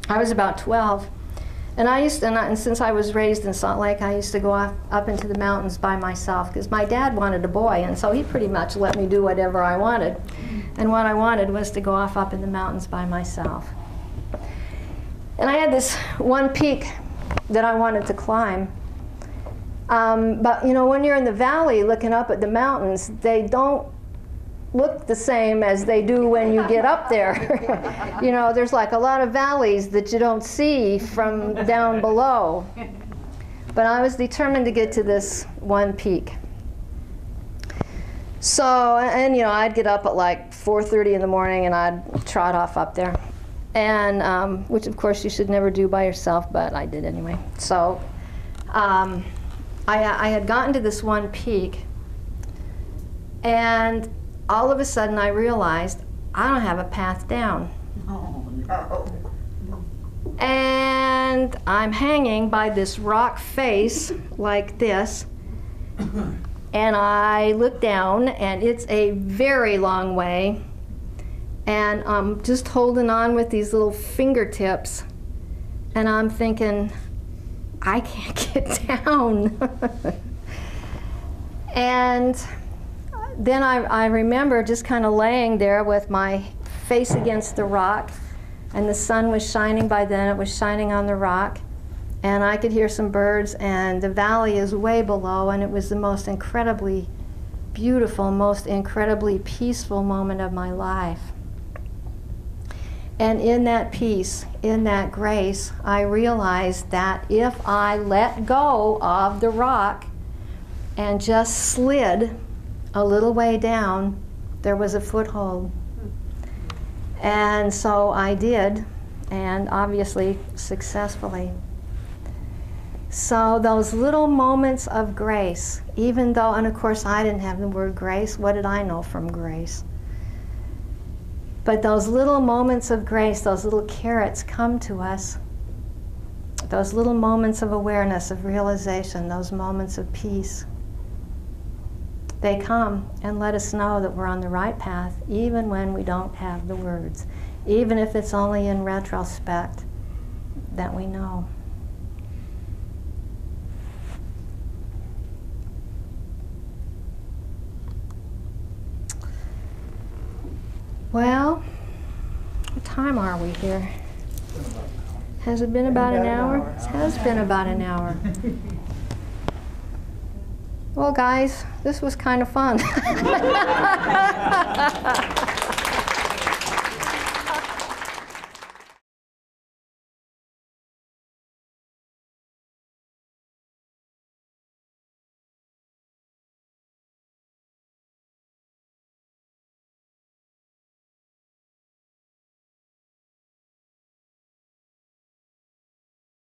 I was about 12. And and since I was raised in Salt Lake, I used to go up into the mountains by myself because my dad wanted a boy, and so he pretty much let me do whatever I wanted. And what I wanted was to go off up in the mountains by myself. And I had this one peak that I wanted to climb. But you know, when you're in the valley looking up at the mountains, they don't look the same as they do when you get up there. You know, there's like a lot of valleys that you don't see from down below. But I was determined to get to this one peak. So, and you know, I'd get up at like 4:30 in the morning and I'd trot off up there. And, which of course you should never do by yourself, but I did anyway. So, I had gotten to this one peak, and all of a sudden I realized I don't have a path down. Oh, no. And I'm hanging by this rock face like this, and I look down and it's a very long way, and I'm just holding on with these little fingertips, and I'm thinking, I can't get down. And then I remember just kind of laying there with my face against the rock, and the sun was shining by then. It was shining on the rock, and I could hear some birds, and the valley is way below, and it was the most incredibly beautiful, most incredibly peaceful moment of my life. And in that peace, in that grace, I realized that if I let go of the rock and just slid a little way down, there was a foothold. And so I did, and obviously successfully. So those little moments of grace, even though, and of course I didn't have the word grace, what did I know from grace? But those little moments of grace, those little carrots come to us, those little moments of awareness, of realization, those moments of peace. They come and let us know that we're on the right path, even when we don't have the words, even if it's only in retrospect that we know. Well, what time are we here? Has it been about an hour? It has been about an hour. Well, guys, this was kind of fun.